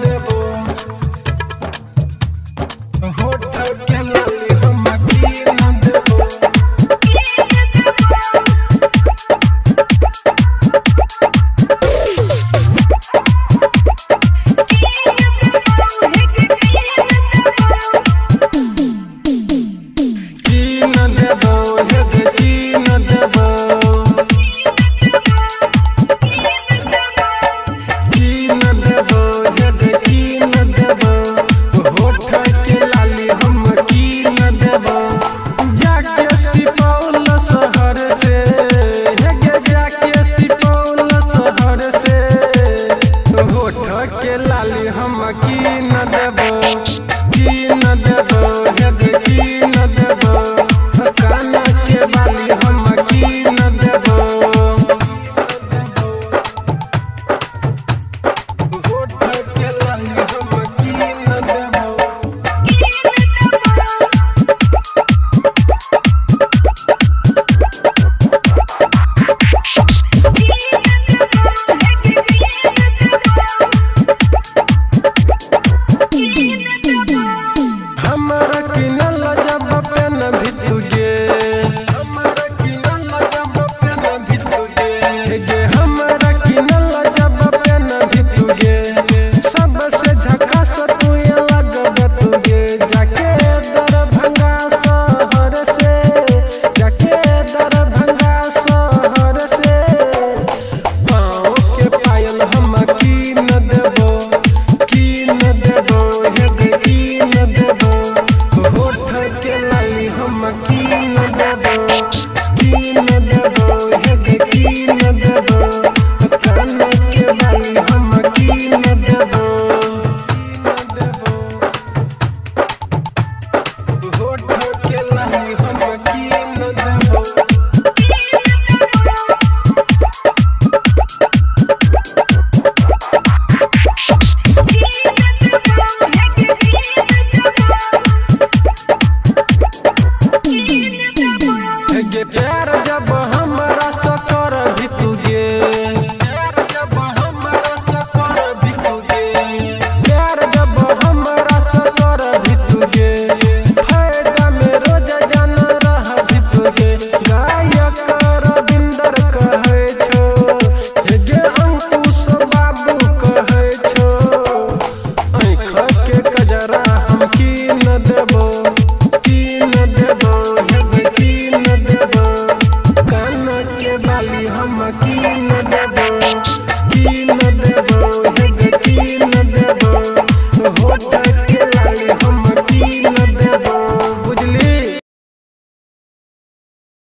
देबो होठ के लाली हम कीन देबो के लाली हम कीन देबो हे कीन देबो कान के बाली हम कीन देबो होठ के लाली हम कीन देबो हमरा किनल जब पेन भितुगे हमरा किनल जब पेन भितुगे गे हमरा किनल जब पेन भितुगे सबसे झकास तू लगब तुगे जाके दरभंगा शहर से जाके दरभंगा शहर से पाँव के पायल हम कीन देबो हे कीन देबो होठ के लाली हम कीन देबो हे कीन देबो कान के बाली